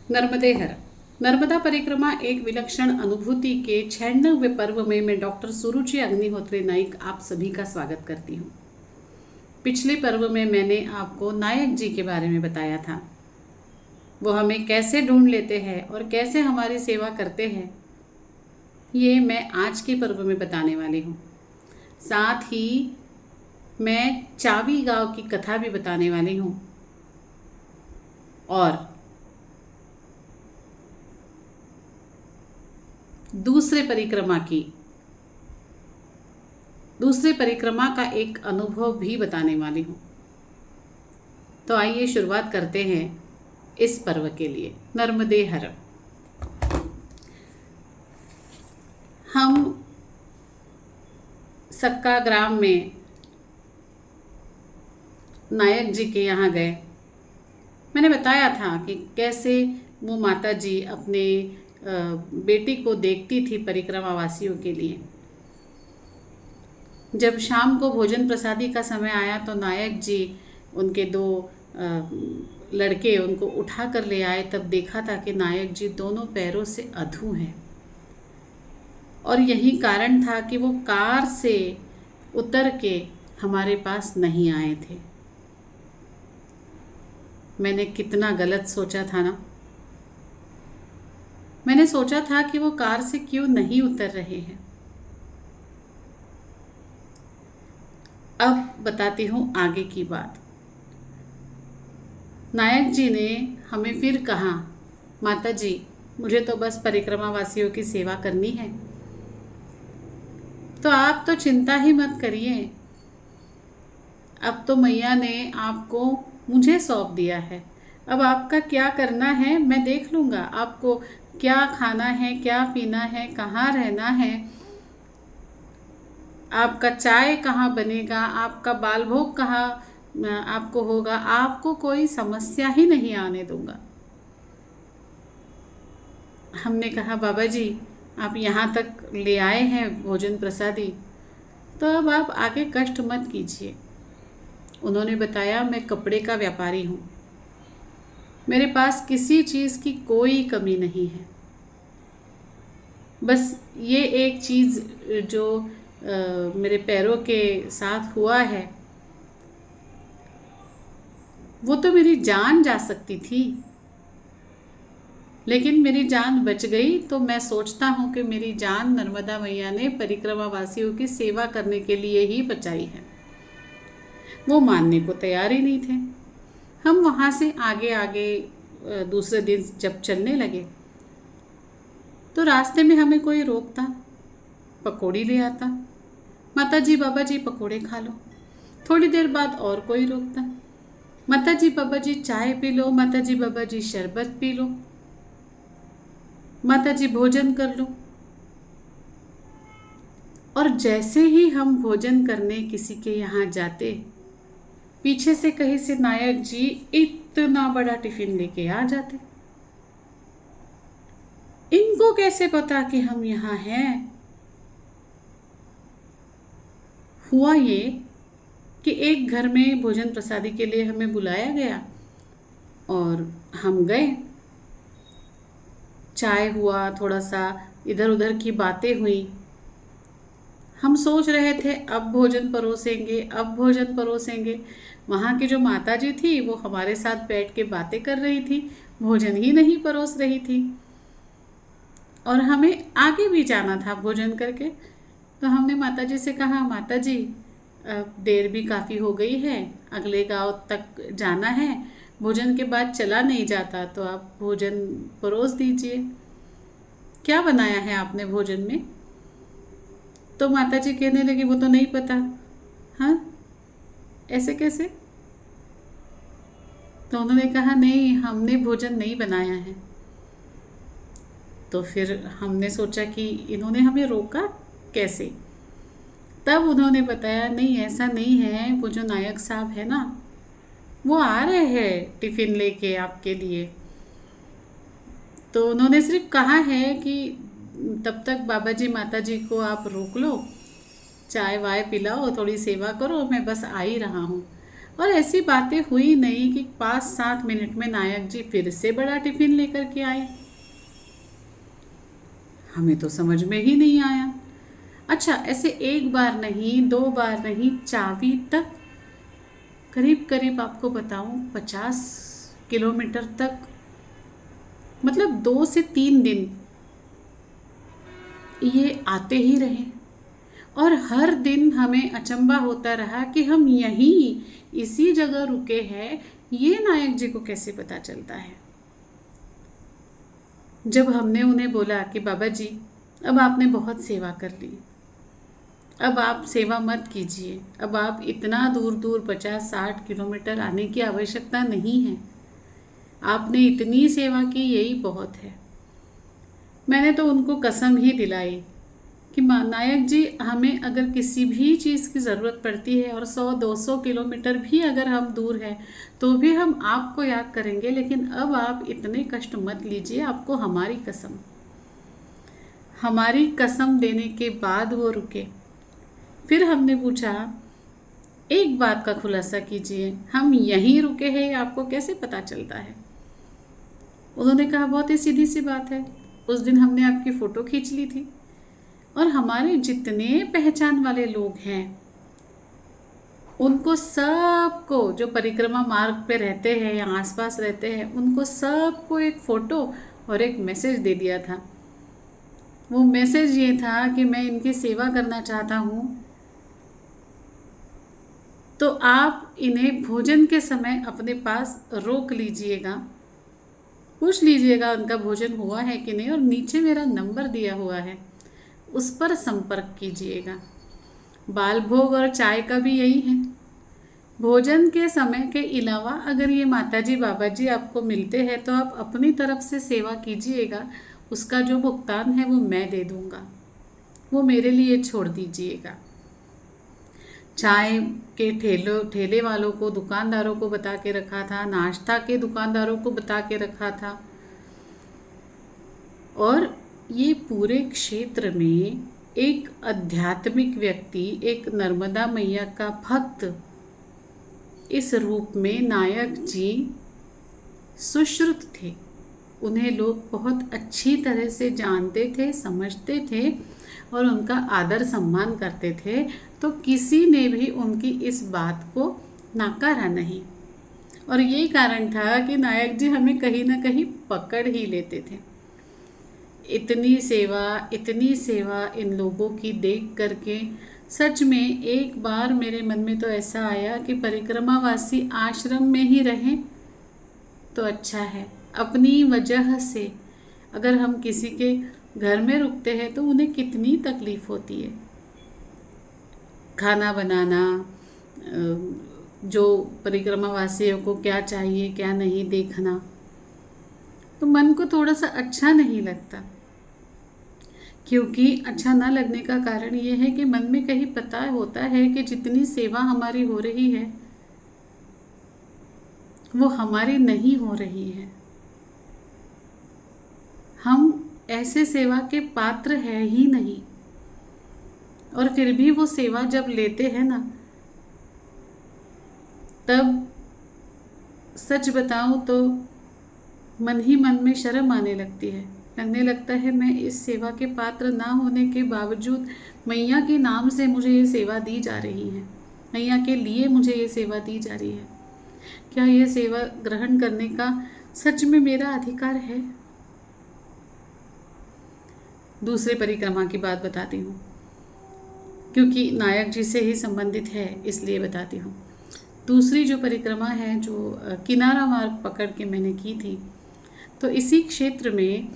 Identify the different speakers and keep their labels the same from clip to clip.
Speaker 1: नर्मदे हर। नर्मदा परिक्रमा एक विलक्षण अनुभूति के 96वें पर्व में मैं डॉक्टर सुरुचि अग्निहोत्री नाइक आप सभी का स्वागत करती हूँ। पिछले पर्व में मैंने आपको नायक जी के बारे में बताया था। वो हमें कैसे ढूंढ लेते हैं और कैसे हमारी सेवा करते हैं, ये मैं आज के पर्व में बताने वाली हूँ। साथ ही मैं चावी गांव की कथा भी बताने वाली हूँ और दूसरे परिक्रमा का एक अनुभव भी बताने वाली हूँ। तो आइए शुरुआत करते हैं इस पर्व के लिए। नर्मदे हर। हम सक्का ग्राम में नायक जी के यहाँ गए। मैंने बताया था कि कैसे वो माता जी अपने बेटी को देखती थी परिक्रमा वासियों के लिए। जब शाम को भोजन प्रसादी का समय आया तो नायक जी उनके दो लड़के उनको उठा कर ले आए। तब देखा था कि नायक जी दोनों पैरों से अधू हैं और यही कारण था कि वो कार से उतर के हमारे पास नहीं आए थे। मैंने कितना गलत सोचा था ना। मैंने सोचा था कि वो कार से क्यों नहीं उतर रहे हैं। अब बताती हूँ आगे की बात। नायक जी ने हमें फिर कहा, माता जी मुझे तो बस परिक्रमा वासियों की सेवा करनी है, तो आप तो चिंता ही मत करिए। अब तो मैया ने आपको मुझे सौंप दिया है। अब आपका क्या करना है मैं देख लूँगा। आपको क्या खाना है, क्या पीना है, कहाँ रहना है, आपका चाय कहाँ बनेगा, आपका बाल भोग कहाँ आपको होगा, आपको कोई समस्या ही नहीं आने दूंगा। हमने कहा, बाबा जी आप यहाँ तक ले आए हैं भोजन प्रसादी, तो अब आप आगे कष्ट मत कीजिए। उन्होंने बताया, मैं कपड़े का व्यापारी हूँ, मेरे पास किसी चीज़ की कोई कमी नहीं है। बस ये एक चीज़ जो मेरे पैरों के साथ हुआ है, वो तो मेरी जान जा सकती थी, लेकिन मेरी जान बच गई। तो मैं सोचता हूँ कि मेरी जान नर्मदा मैया ने परिक्रमा वासियों की सेवा करने के लिए ही बचाई है। वो मानने को तैयार ही नहीं थे। हम वहाँ से आगे आगे दूसरे दिन जब चलने लगे तो रास्ते में हमें कोई रोकता, पकौड़ी ले आता, माता जी बाबा जी पकौड़े खा लो। थोड़ी देर बाद और कोई रोकता, माता जी बाबा जी चाय पी लो, माता जी बाबा जी शरबत पी लो, माता जी भोजन कर लो। और जैसे ही हम भोजन करने किसी के यहाँ जाते, पीछे से कहीं से नायक जी इतना बड़ा टिफिन लेके आ जाते। इनको कैसे पता कि हम यहाँ हैं? हुआ ये कि एक घर में भोजन प्रसादी के लिए हमें बुलाया गया और हम गए। चाय हुआ, थोड़ा सा इधर उधर की बातें हुई। हम सोच रहे थे अब भोजन परोसेंगे, अब भोजन परोसेंगे। वहाँ की जो माता जी थी वो हमारे साथ बैठ के बातें कर रही थी, भोजन ही नहीं परोस रही थी। और हमें आगे भी जाना था भोजन करके। तो हमने माता जी से कहा, माता जी देर भी काफ़ी हो गई है, अगले गांव तक जाना है, भोजन के बाद चला नहीं जाता, तो आप भोजन परोस दीजिए। क्या बनाया है आपने भोजन में? तो माता जी कहने लगी, वो तो नहीं पता। हाँ, ऐसे कैसे? तो उन्होंने कहा, नहीं हमने भोजन नहीं बनाया है। तो फिर हमने सोचा कि इन्होंने हमें रोका कैसे। तब उन्होंने बताया, नहीं ऐसा नहीं है, वो जो नायक साहब है ना, वो आ रहे हैं टिफ़िन लेके आपके लिए। तो उन्होंने सिर्फ कहा है कि तब तक बाबा जी माता जी को आप रोक लो, चाय वाय पिलाओ, थोड़ी सेवा करो, मैं बस आ ही रहा हूँ। और ऐसी बातें हुई नहीं कि 5-7 मिनट में नायक जी फिर से बड़ा टिफिन लेकर के आए। हमें तो समझ में ही नहीं आया। अच्छा, ऐसे एक बार नहीं, 2 बार नहीं, चाबी तक करीब करीब आपको बताऊं 50 किलोमीटर तक, मतलब 2 से 3 दिन ये आते ही रहे। और हर दिन हमें अचंभा होता रहा कि हम यहीं इसी जगह रुके हैं, ये नायक जी को कैसे पता चलता है। जब हमने उन्हें बोला कि बाबा जी, अब आपने बहुत सेवा कर ली, अब आप सेवा मत कीजिए, अब आप इतना दूर दूर 50-60 किलोमीटर आने की आवश्यकता नहीं है, आपने इतनी सेवा की यही बहुत है। मैंने तो उनको कसम ही दिलाई कि नायक जी, हमें अगर किसी भी चीज़ की ज़रूरत पड़ती है और 100-200 किलोमीटर भी अगर हम दूर हैं तो भी हम आपको याद करेंगे, लेकिन अब आप इतने कष्ट मत लीजिए, आपको हमारी कसम। हमारी कसम देने के बाद वो रुके। फिर हमने पूछा, एक बात का खुलासा कीजिए, हम यहीं रुके हैं आपको कैसे पता चलता है। उन्होंने कहा, बहुत ही सीधी सी बात है, उस दिन हमने आपकी फ़ोटो खींच ली थी और हमारे जितने पहचान वाले लोग हैं उनको सबको, जो परिक्रमा मार्ग पे रहते हैं या आसपास रहते हैं, उनको सबको एक फ़ोटो और एक मैसेज दे दिया था। वो मैसेज ये था कि मैं इनकी सेवा करना चाहता हूँ, तो आप इन्हें भोजन के समय अपने पास रोक लीजिएगा, पूछ लीजिएगा उनका भोजन हुआ है कि नहीं, और नीचे मेरा नंबर दिया हुआ है, उस पर संपर्क कीजिएगा। बाल भोग और चाय का भी यही है। भोजन के समय के अलावा अगर ये माताजी बाबा जी आपको मिलते हैं तो आप अपनी तरफ से सेवा कीजिएगा, उसका जो भुगतान है वो मैं दे दूँगा, वो मेरे लिए छोड़ दीजिएगा। चाय के ठेले वालों को, दुकानदारों को बता के रखा था, नाश्ता के दुकानदारों को बता के रखा था। और ये पूरे क्षेत्र में एक आध्यात्मिक व्यक्ति, एक नर्मदा मैया का भक्त इस रूप में नायक जी सुश्रुत थे। उन्हें लोग बहुत अच्छी तरह से जानते थे, समझते थे और उनका आदर सम्मान करते थे, तो किसी ने भी उनकी इस बात को नकारा नहीं। और ये कारण था कि नायक जी हमें कहीं ना कहीं पकड़ ही लेते थे। इतनी सेवा इन लोगों की देख करके सच में एक बार मेरे मन में तो ऐसा आया कि परिक्रमावासी आश्रम में ही रहें तो अच्छा है। अपनी वजह से अगर हम किसी के घर में रुकते हैं तो उन्हें कितनी तकलीफ़ होती है, खाना बनाना, जो परिक्रमावासियों को क्या चाहिए क्या नहीं देखना, तो मन को थोड़ा सा अच्छा नहीं लगता। क्योंकि अच्छा ना लगने का कारण ये है कि मन में कहीं पता होता है कि जितनी सेवा हमारी हो रही है वो हमारी नहीं हो रही है, हम ऐसे सेवा के पात्र हैं ही नहीं, और फिर भी वो सेवा जब लेते हैं ना, तब सच बताऊं तो मन ही मन में शर्म आने लगती है। लगने लगता है मैं इस सेवा के पात्र ना होने के बावजूद मैया के नाम से मुझे ये सेवा दी जा रही है, मैया के लिए मुझे ये सेवा दी जा रही है, क्या ये सेवा ग्रहण करने का सच में मेरा अधिकार है। दूसरे परिक्रमा की बात बताती हूँ, क्योंकि नायक जी से ही संबंधित है इसलिए बताती हूँ। दूसरी जो परिक्रमा है, जो किनारा मार्ग पकड़ के मैंने की थी, तो इसी क्षेत्र में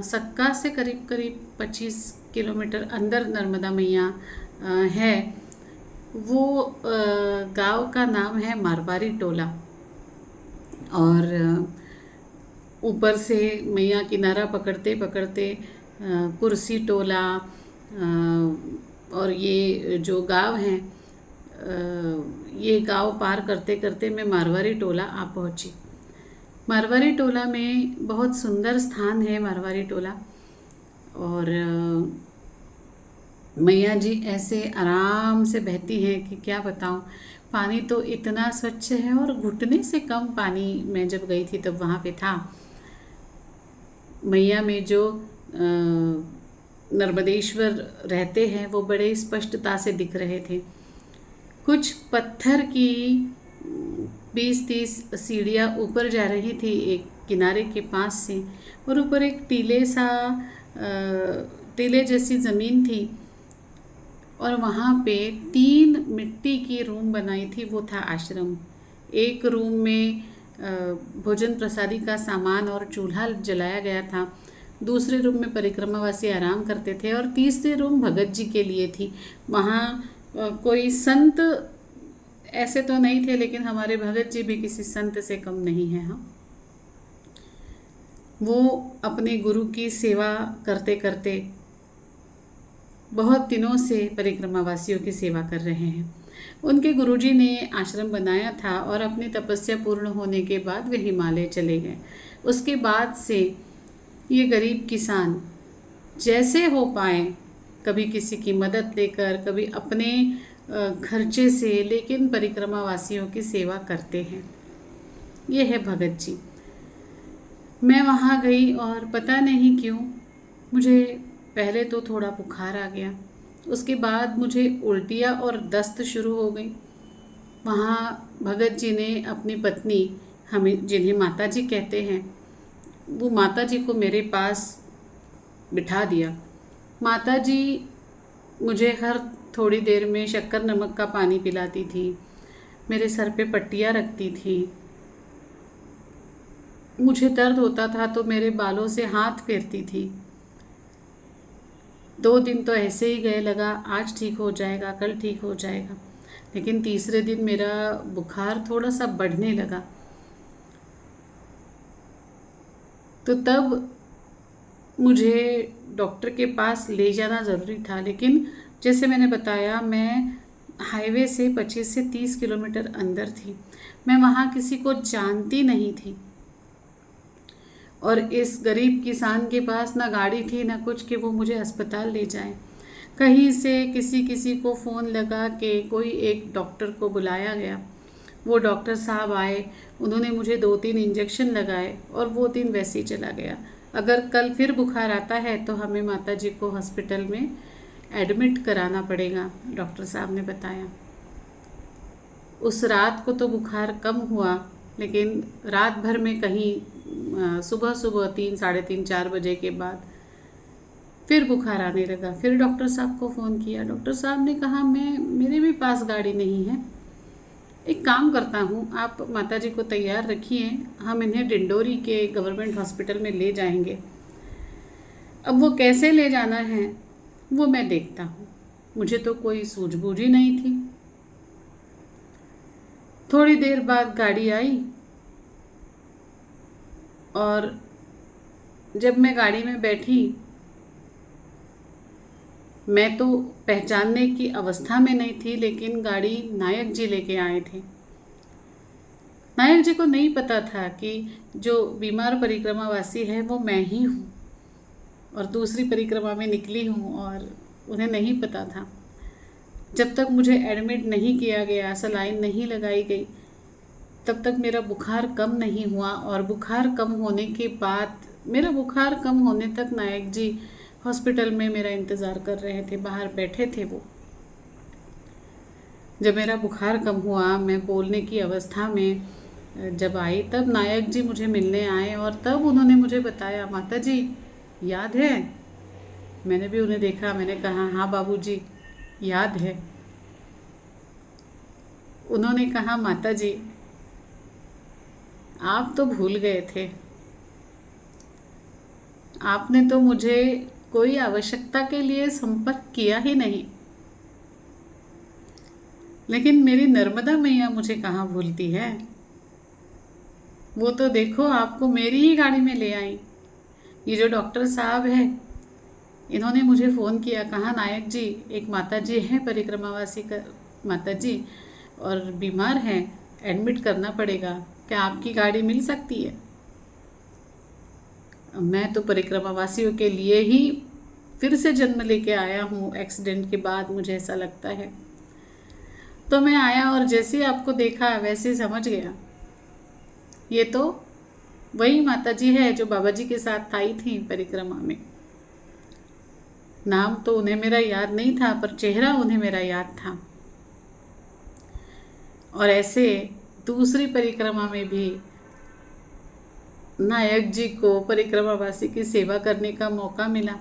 Speaker 1: सक्का से करीब करीब 25 किलोमीटर अंदर नर्मदा मैया है। वो गांव का नाम है मारवाड़ी टोला, और ऊपर से मैया किनारा पकड़ते पकड़ते कुर्सी टोला और ये जो गांव हैं, ये गांव पार करते करते मैं मारवाड़ी टोला आ पहुंची। मारवाड़ी टोला में बहुत सुंदर स्थान है मारवाड़ी टोला, और मैया जी ऐसे आराम से बहती हैं कि क्या बताऊं। पानी तो इतना स्वच्छ है और घुटने से कम पानी मैं जब गई थी तब वहाँ पे था। मैया में जो नर्मदेश्वर रहते हैं वो बड़े स्पष्टता से दिख रहे थे। कुछ पत्थर की 20-30 सीढ़ियाँ ऊपर जा रही थी एक किनारे के पास से, और ऊपर एक टीले जैसी ज़मीन थी, और वहाँ पे 3 मिट्टी की रूम बनाई थी। वो था आश्रम। एक रूम में भोजन प्रसादी का सामान और चूल्हा जलाया गया था। दूसरे रूम में परिक्रमावासी आराम करते थे, और तीसरे रूम भगत जी के लिए थी। वहाँ कोई संत ऐसे तो नहीं थे, लेकिन हमारे भगत जी भी किसी संत से कम नहीं हैं। हाँ, वो अपने गुरु की सेवा करते करते बहुत दिनों से परिक्रमावासियों की सेवा कर रहे हैं। उनके गुरुजी ने आश्रम बनाया था, और अपनी तपस्या पूर्ण होने के बाद वे हिमालय चले गए। उसके बाद से ये गरीब किसान जैसे हो पाए, कभी किसी की मदद लेकर, कभी अपने खर्चे से, लेकिन परिक्रमावासियों की सेवा करते हैं। ये है भगत जी। मैं वहाँ गई और पता नहीं क्यों मुझे पहले तो थोड़ा बुखार आ गया, उसके बाद मुझे उल्टियाँ और दस्त शुरू हो गई। वहाँ भगत जी ने अपनी पत्नी, हमें जिन्हें माता जी कहते हैं, वो माता जी को मेरे पास बिठा दिया। माता जी मुझे हर थोड़ी देर में शक्कर नमक का पानी पिलाती थी, मेरे सर पे पट्टियाँ रखती थी। मुझे दर्द होता था तो मेरे बालों से हाथ फेरती थी। 2 दिन तो ऐसे ही गए, लगा आज ठीक हो जाएगा, कल ठीक हो जाएगा। लेकिन तीसरे दिन मेरा बुखार थोड़ा सा बढ़ने लगा, तो तब मुझे डॉक्टर के पास ले जाना ज़रूरी था। लेकिन जैसे मैंने बताया, मैं हाईवे से 25 से 30 किलोमीटर अंदर थी। मैं वहाँ किसी को जानती नहीं थी, और इस गरीब किसान के पास ना गाड़ी थी ना कुछ कि वो मुझे अस्पताल ले जाए। कहीं से किसी को फ़ोन लगा के कोई एक डॉक्टर को बुलाया गया। वो डॉक्टर साहब आए, उन्होंने मुझे 2-3 इंजेक्शन लगाए, और वो दिन वैसे ही चला गया। अगर कल फिर बुखार आता है तो हमें माता जी को हॉस्पिटल में एडमिट कराना पड़ेगा, डॉक्टर साहब ने बताया। उस रात को तो बुखार कम हुआ, लेकिन रात भर में कहीं सुबह 3, साढ़े 3, 4 बजे के बाद फिर बुखार आने लगा। फिर डॉक्टर साहब को फ़ोन किया। डॉक्टर साहब ने कहा, मेरे भी पास गाड़ी नहीं है, एक काम करता हूँ, आप माता जी को तैयार रखिए, हम इन्हें डिंडोरी के गवर्नमेंट हॉस्पिटल में ले जाएंगे। अब वो कैसे ले जाना है वो मैं देखता हूँ। मुझे तो कोई सूझबूझ ही नहीं थी। थोड़ी देर बाद गाड़ी आई, और जब मैं गाड़ी में बैठी, मैं तो पहचानने की अवस्था में नहीं थी, लेकिन गाड़ी नायक जी लेके आए थे। नायक जी को नहीं पता था कि जो बीमार परिक्रमावासी है वो मैं ही हूँ, और दूसरी परिक्रमा में निकली हूँ, और उन्हें नहीं पता था। जब तक मुझे एडमिट नहीं किया गया, सलाइन नहीं लगाई गई, तब तक मेरा बुखार कम नहीं हुआ। और बुखार कम होने के बाद, मेरा बुखार कम होने तक नायक जी हॉस्पिटल में मेरा इंतज़ार कर रहे थे, बाहर बैठे थे वो। जब मेरा बुखार कम हुआ, मैं बोलने की अवस्था में जब आई, तब नायक जी मुझे मिलने आए, और तब उन्होंने मुझे बताया, माता जी याद है? मैंने भी उन्हें देखा, मैंने कहा, हाँ बाबूजी याद है। उन्होंने कहा, माता जी आप तो भूल गए थे, आपने तो मुझे कोई आवश्यकता के लिए संपर्क किया ही नहीं। लेकिन मेरी नर्मदा मैया मुझे कहाँ भूलती है। वो तो देखो आपको मेरी ही गाड़ी में ले आई। ये जो डॉक्टर साहब है, इन्होंने मुझे फ़ोन किया, कहा नायक जी एक माता जी हैं, परिक्रमावासी का माता जी, और बीमार हैं, एडमिट करना पड़ेगा, क्या आपकी गाड़ी मिल सकती है? मैं तो परिक्रमावासियों के लिए ही फिर से जन्म लेके आया हूँ एक्सीडेंट के बाद, मुझे ऐसा लगता है। तो मैं आया और जैसे ही आपको देखा वैसे ही समझ गया ये तो वही माता जी है जो बाबा जी के साथ आई थी परिक्रमा में। नाम तो उन्हें मेरा याद नहीं था, पर चेहरा उन्हें मेरा याद था। और ऐसे दूसरी परिक्रमा में भी नायक जी को परिक्रमावासी की सेवा करने का मौका मिला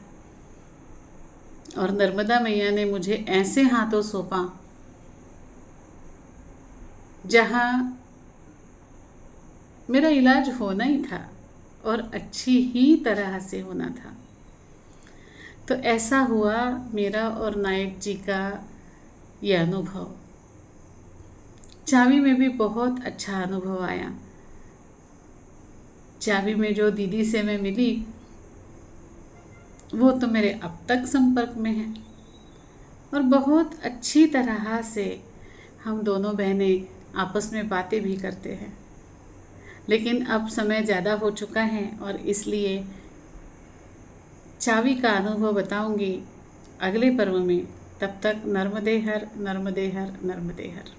Speaker 1: और नर्मदा मैया ने मुझे ऐसे हाथों सौंपा जहाँ मेरा इलाज होना ही था और अच्छी ही तरह से होना था। तो ऐसा हुआ मेरा और नायक जी का ये अनुभव। चावी में भी बहुत अच्छा अनुभव आया। चावी में जो दीदी से मैं मिली वो तो मेरे अब तक संपर्क में है और बहुत अच्छी तरह से हम दोनों बहनें आपस में बातें भी करते हैं। लेकिन अब समय ज़्यादा हो चुका है और इसलिए चावी का अनुभव बताऊंगी अगले पर्व में। तब तक नर्मदे हर, नर्मदे हर, नर्मदे हर।